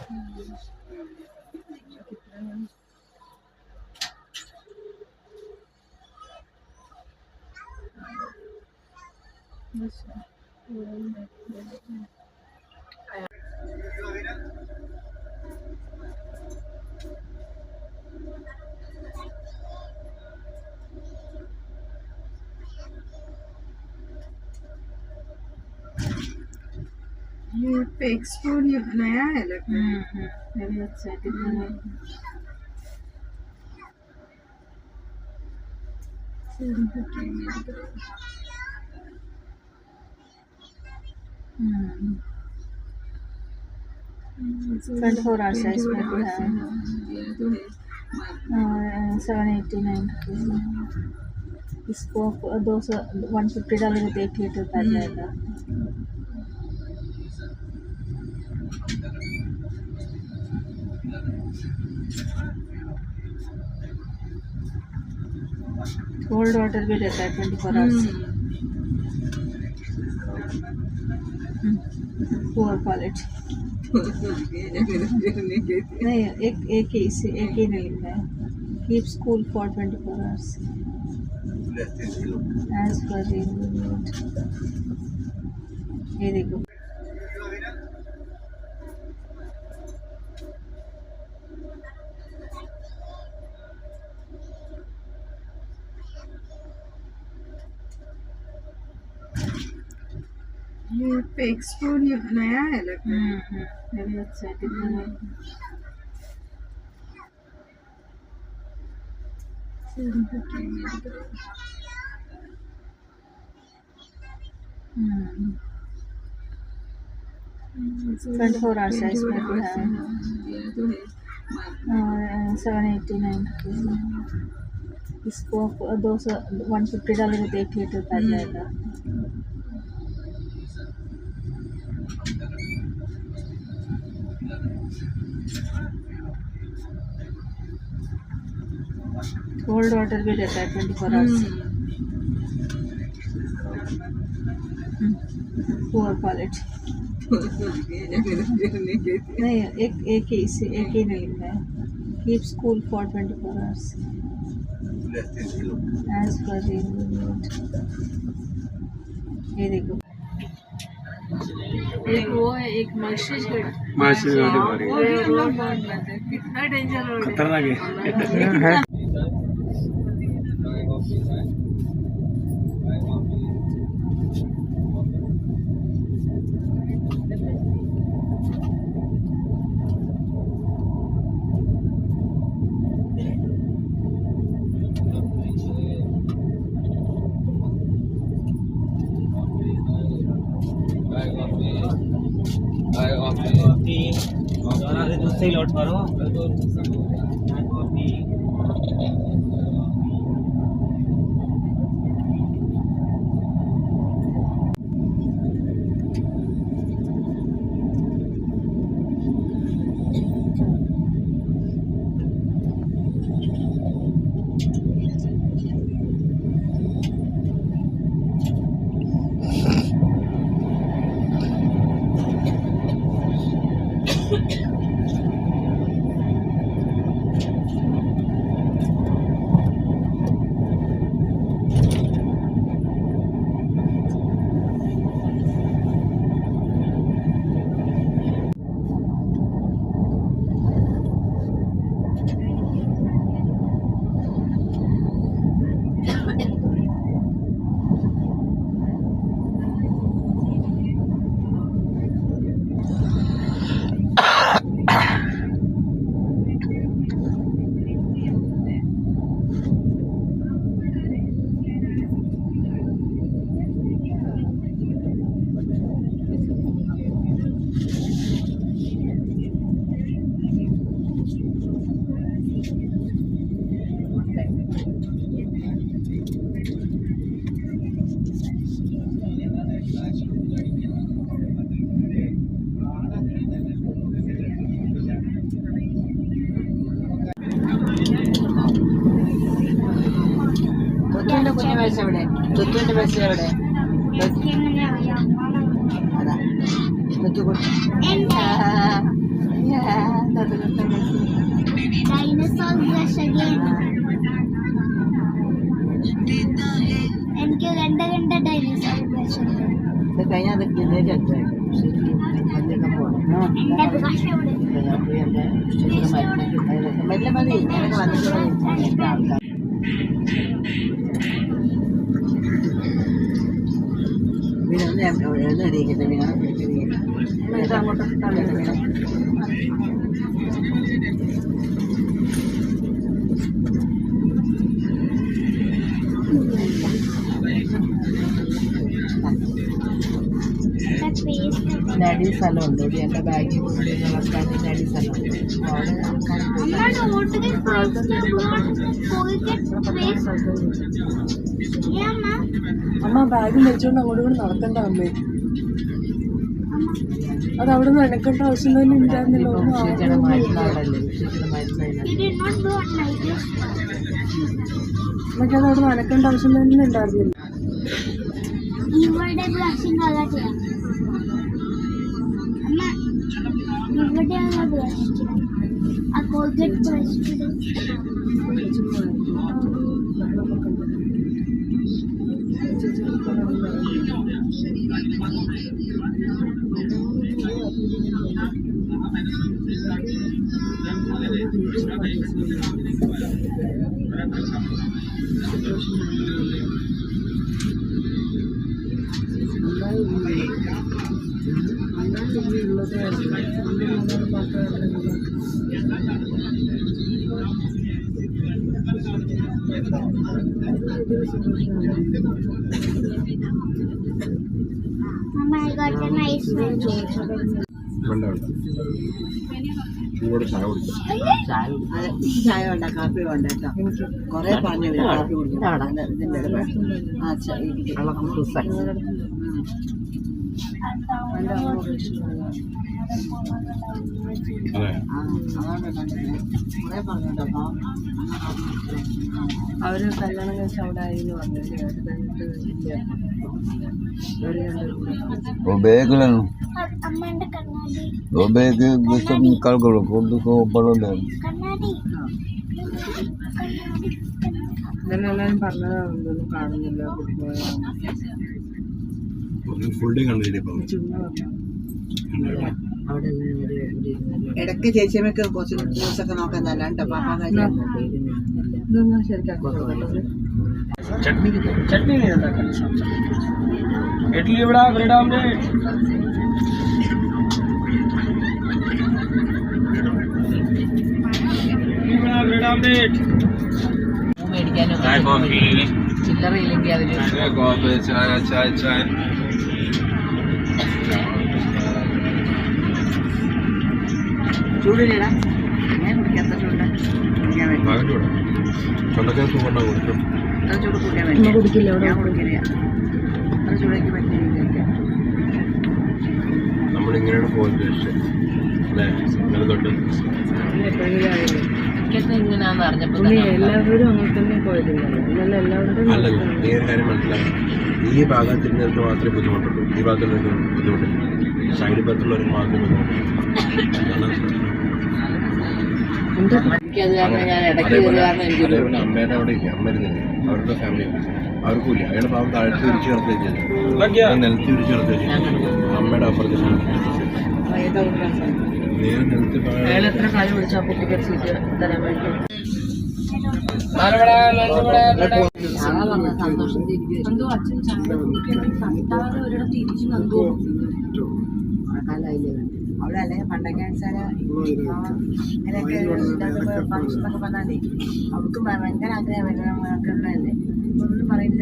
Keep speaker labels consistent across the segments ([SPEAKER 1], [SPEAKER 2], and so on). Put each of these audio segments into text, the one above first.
[SPEAKER 1] ये पे एक्सप्लोर नया है लगता है।
[SPEAKER 2] Very exciting. Twenty four hours है इसमें भी है। 789 रुपीज़। इसको 150 डालेंगे तो 1 लीटर का जाएगा। कोल्ड वाटर भी रहता है 24 आवर्स। पुअर क्वालिटी नहीं, एक ही इसे एक ही नहीं लिखा है। Keeps cool for 24 hours as पर ये देखो।
[SPEAKER 1] ये पे एक्सप्लोर नया है लगता है।
[SPEAKER 2] Very exciting. Twenty four hours है इसमें भी है। 789 रुपीज़। इसको 150 डालेंगे तो 1 लीटर का जाएगा। कोल्ड वाटर भी रहता है 24 आवर्स। पुअर क्वालिटी नहीं, एक ही इसे एक ही नहीं लिखा है। Keeps cool for 24 hours as पर ये देखो। एक वो है, एक मर्सिडीज रोड कितना डेंजर रोड है,
[SPEAKER 3] खतरनाक है।
[SPEAKER 4] दूसरे लौट मारो।
[SPEAKER 2] പൈസ എവിടെ? തുത്തുവിന്റെ പൈസ എവിടെ? അതാ തുത്തു കൊടുത്തു.
[SPEAKER 4] Dinosaur brush again. എനിക്ക് കണ്ട ഡൈനോസോർ ബ്രഷ് ഉണ്ട്.
[SPEAKER 3] കഴിഞ്ഞാൽ അതിലേക്ക് അതിലേക്ക് പോകണം.
[SPEAKER 4] എന്റെ ബ്രഷ് എവിടെ?
[SPEAKER 3] മെല്ലെ മതി ഞാനൊക്കെ വന്നിട്ടുള്ള ആൾക്കാർ എഴുന്നടിക്കട്ടെ അങ്ങോട്ട് നടി സ്ഥലമുണ്ട് എൻ്റെ ബാഗിൽ നടക്കാൻ നടി സ്ഥലമുണ്ട് അവിടെ
[SPEAKER 2] അമ്മ ബാഗ് വെച്ചോണ്ട് അങ്ങോട്ട് കൂടെ നടക്കണ്ട അമ്മേ. അത് അവിടെ നിന്ന് നടക്കേണ്ട ആവശ്യം തന്നെ ഉണ്ടായിരുന്നല്ലോ.
[SPEAKER 3] വിഷയച്ചയുടെ മരുന്നാടല്ലേ വിഷയച്ചയുടെ മരുന്നല്ല
[SPEAKER 2] നമുക്കത് അവിടെ നടക്കേണ്ട ആവശ്യം തന്നെ ഉണ്ടായിരുന്നില്ല.
[SPEAKER 4] ഇവിടെ ബ്രഷിങ് അതാ അമ്മ ഇവിടെയാണ് ബ്രഷ് ആ Colgate brush Mama, I got a nice one.
[SPEAKER 3] ചായ വേണ്ട കാപ്പി വേണ്ട കേട്ടോ കുറെ പറഞ്ഞു കാപ്പി കുടിക്കും ഇതിൻ്റെ കുറെ പറഞ്ഞിട്ടോ
[SPEAKER 2] അവര് കല്യാണം കഴിച്ച് അവിടെ ആയിരുന്നു വന്നില്ലേ. അത് കഴിഞ്ഞിട്ട്
[SPEAKER 4] അമ്മേന്റെ കണ്ണാടി കണ്ണാടി
[SPEAKER 2] ഇതെല്ലാം എല്ലാവരും പറഞ്ഞതൊന്നും കാണുന്നില്ല. ചുമ്മാ
[SPEAKER 3] അവിടെ ഇടയ്ക്ക് ചേച്ചിയമ്മക്ക് കുറച്ച് ന്യൂസൊക്കെ നോക്കാൻ നല്ലതാ പാപ്പാ
[SPEAKER 2] ഇതൊന്നും ശരിക്കും
[SPEAKER 5] चटनी चटनी नहीं आता इडली बड़ा ब्रेड ऑमलेट इडली बड़ा ब्रेड ऑमलेट चाय कॉफी
[SPEAKER 3] ചില്ലറയില്ലെങ്കിൽ അതിന്
[SPEAKER 5] चाय कॉफी चाय चाय चाय
[SPEAKER 3] ചൂടില്ലടാ ഞാൻ കുടിക്കാത്ത ചൂട് കുടിക്കാൻ വേണ്ടി
[SPEAKER 5] ചൂട്
[SPEAKER 3] കുടിക്കാൻ വേണ്ടി
[SPEAKER 2] കുടിക്കില്ല
[SPEAKER 3] ഞാൻ കുടിക്കില്ല അത്ര ചൂടേക്ക് പറ്റില്ല.
[SPEAKER 5] നമ്മളിങ്ങനെയാണ് പോകുന്നത് അല്ലേ ഇങ്ങനെ തൊട്ട്
[SPEAKER 3] ഇങ്ങനെയാന്ന് അറിഞ്ഞപ്പോ
[SPEAKER 2] എല്ലാവരും അങ്ങനെ തന്നെ പോയതില്ലല്ലോ. ഇന്നലെ എല്ലാവരും
[SPEAKER 5] അല്ലല്ല ഈ ഒരു കാര്യം മനസ്സിലായി ഈ ഭാഗത്തിരുന്നിട്ട് മാത്രമേ ബുദ്ധിമുട്ടുള്ളൂ ഈ ഭാഗത്തുള്ള ബുദ്ധിമുട്ടില്ല സൈഡ് ഭാഗത്തുള്ളവർക്ക് മാത്രമേ ബുദ്ധിമുട്ടുള്ളൂ
[SPEAKER 3] എനിക്കത് കാരണം ഞാൻ ഇടയ്ക്ക് കയറി കാരണം എനിക്ക്
[SPEAKER 5] അതേപോലെ അമ്മയുടെ അവിടെ ഇല്ല അമ്മ ഇരുന്നില്ല അവരുടെ ഫാമിലി അവർക്കും ഇല്ല അയാളുടെ പാവം താഴത്ത് തിരിച്ചു കിടത്തുകയും ചെയ്തു നിലത്ത് തിരിച്ചു കിടത്തുകയും ചെയ്തു അമ്മയുടെ അപ്പുറത്ത് നേരെ നിലത്ത്
[SPEAKER 3] അയാൾ എത്ര കാലം വിളിച്ചാൽ കുട്ടിക്ക് സീറ്റ് തരാൻ വേണ്ടി സന്തോഷം അവിടെ അല്ലെങ്കിൽ പണ്ടൊക്കെ വെച്ചാൽ ഇങ്ങനെയൊക്കെ ഫംഗ്ഷനൊക്കെ പറഞ്ഞാലേ അവർക്ക് ഭയങ്കര ആഗ്രഹം വരുന്നതല്ലേ ഒന്നും പറയില്ല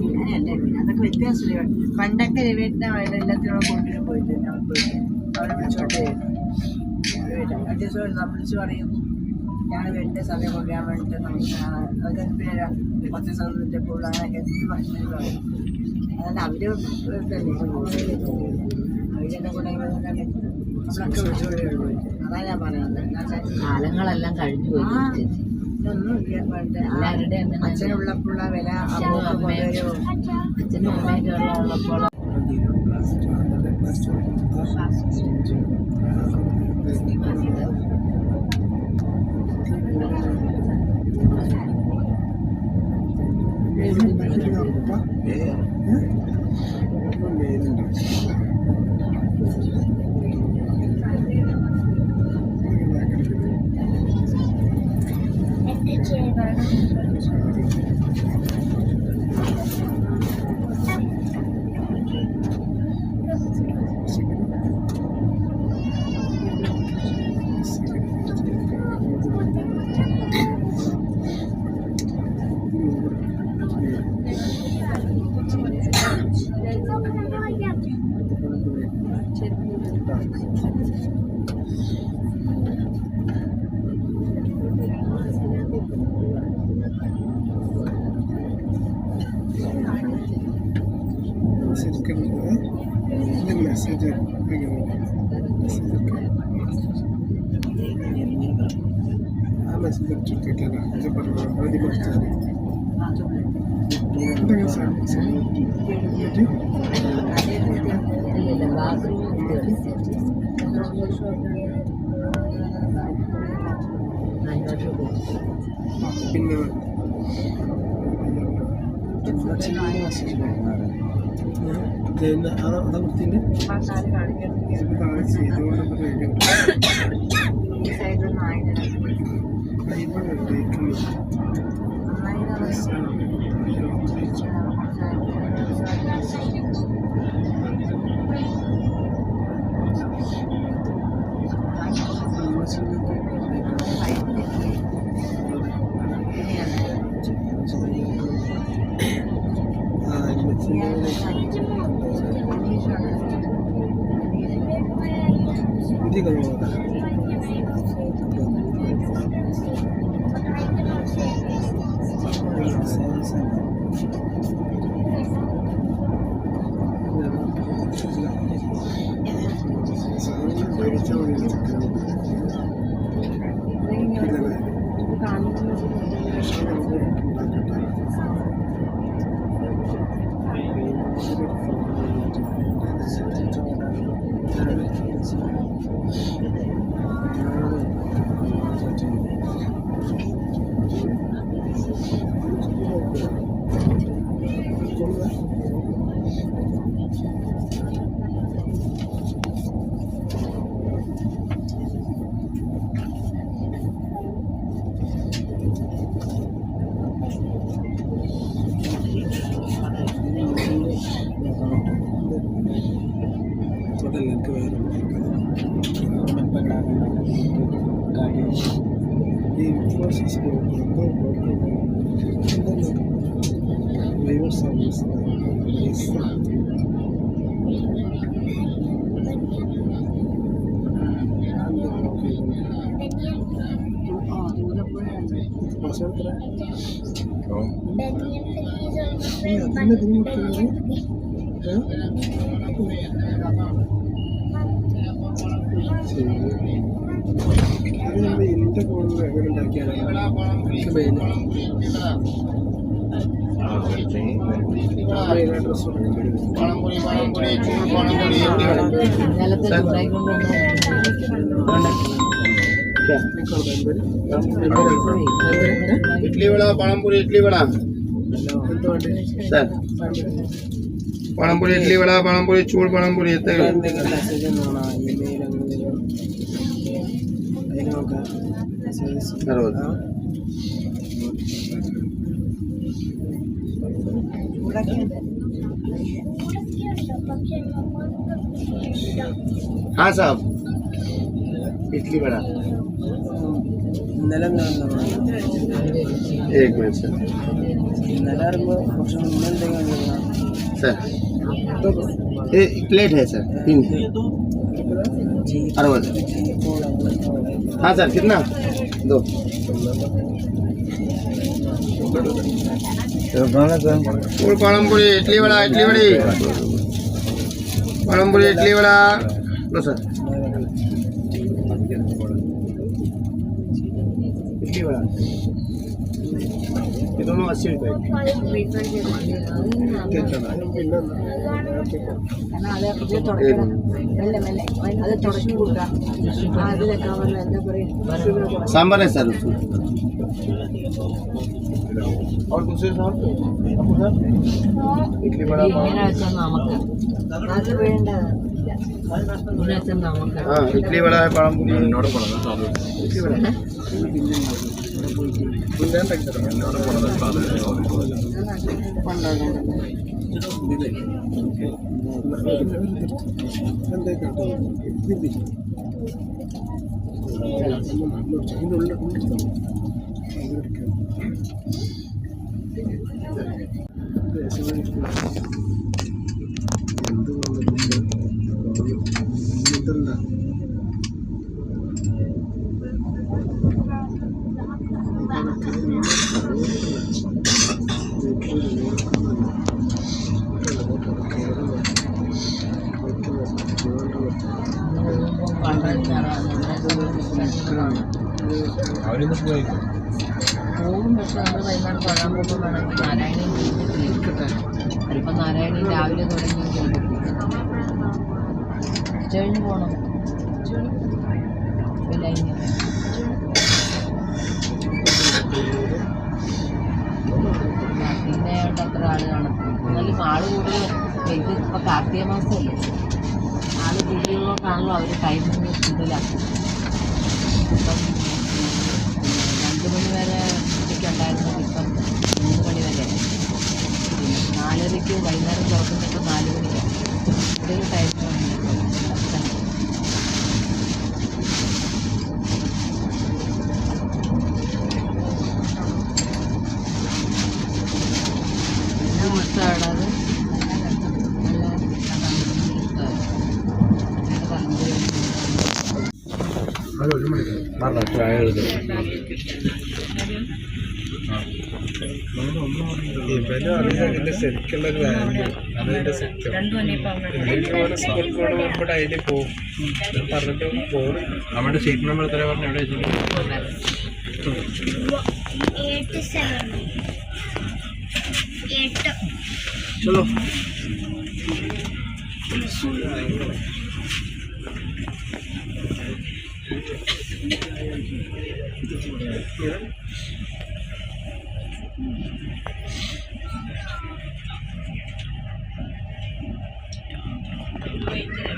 [SPEAKER 3] അങ്ങനെയല്ലേ അതൊക്കെ വ്യത്യാസമില്ല. പണ്ടൊക്കെ രവിയേട്ടനെ എല്ലാത്തിനോട് കൊണ്ടിട്ട് പോയിട്ട് നമ്മൾ പോയിട്ട് അവിടെ വിളിച്ചോട്ട് വ്യത്യാസം നമ്മൾ വിളിച്ച് പറയും ഞങ്ങൾ വീട്ടിൻ്റെ സമയം കൊണ്ടുവരാൻ വേണ്ടിയിട്ട് നമുക്ക് അതൊക്കെ പിന്നെ കുറച്ച് സമയത്തിൻ്റെ പോകുള്ള അങ്ങനെയൊക്കെ എന്ത് ഭക്ഷണം പറയും. അതല്ല അവര് അവരുടെ കൂടെ നമ്മളൊക്കെ വിളിച്ചുകൊണ്ടേ അതാ ഞാൻ പറയുന്നത്. കാലങ്ങളെല്ലാം കഴിഞ്ഞു പോയി. ഇതൊന്നും എല്ലാവരുടെ അച്ഛനുള്ളപ്പോഴുള്ള വില അച്ഛനും അമ്മയൊക്കെ ഉള്ളപ്പോൾ പിന്നെ അതാ വൃത്തിൻ്റെ
[SPEAKER 6] इडली वड़ा पालमपुरी इडली वड़ा सर पालमपुरी इडली वड़ा पालमपुरी चूड़ पालमपुरी हाँ साहब इडली वड़ा एक मिनट सर सर एक प्लेट है सर 3 60 हाँ सर कितना 2 और पालमपुरी इडली वड़ा पालमपुरी इडली वड़ा लो सर इडली वड़ा ഇതൊന്നും 80
[SPEAKER 3] കാരണം അത് ഇത് തുടക്കണം മെല്ലെ മെല്ലെ അത് തുടച്ചു കൊടുക്കാം അതിലെ കവറിൽ എന്താ പറയുക
[SPEAKER 6] सांबर है सर उसमें और दूसरे साहब इडली बड़ा
[SPEAKER 3] ഇങ്ങനെ വെച്ചാൽ നമുക്ക് അത് വേണ്ട ഇങ്ങനെ വെച്ചാൽ നമുക്ക്
[SPEAKER 6] हाँ इडली बड़ा है पालम पूरी
[SPEAKER 5] എന്നോട് പോണത് സാധനം
[SPEAKER 6] इडली बड़ा
[SPEAKER 5] എന്നോട് പോണത് സാധനം അവരിന്ന് പോയിരിക്കും
[SPEAKER 3] പോകും പക്ഷെ നമ്മൾ വൈകുന്നേരം തൊഴാൻ പോകുമ്പോൾ വേണമെങ്കിൽ നാരായണീയം ചെയ്തിട്ട് ചിലപ്പോൾ നാരായണീയം രാവിലെ തുടങ്ങി ഉച്ചകഴിഞ്ഞ് പോകണം പിന്നെ അത്ര ആള് കാണും എന്നാലും ആള് കൂടുതൽ ഇത് ഇപ്പോൾ കാർത്തിക മാസമല്ലേ ആള് കൂടുതലുള്ളതാണല്ലോ അവർ ടൈം കൂടുതലാക്കും ഇപ്പം 2 മണി വരെ ഉച്ചയ്ക്ക് ഉണ്ടായിരുന്നത് ഇപ്പം 3 മണി വരെ പിന്നെ 4:30 വൈകുന്നേരം തുറക്കുന്നിപ്പോൾ 4 മണി വരെ കൂടുതൽ ടൈം ഇഷ്ടമാണ്
[SPEAKER 5] അത് 1 മണിക്ക് പറഞ്ഞ ചായ എഴുതും
[SPEAKER 6] ഇവനും ശരിക്കുള്ള ഒരു വാല്യൂ അതിന്റെ സെറ്റ് സ്കൂളിൽ പോകുമ്പോൾ ഡെയിലി പോകും പറഞ്ഞിട്ട് പോകും
[SPEAKER 5] നമ്മുടെ സീറ്റ് നമ്പർ എത്ര പറഞ്ഞു എവിടെ വെച്ചിട്ട്
[SPEAKER 4] 8.
[SPEAKER 6] ചലോ
[SPEAKER 3] Wait.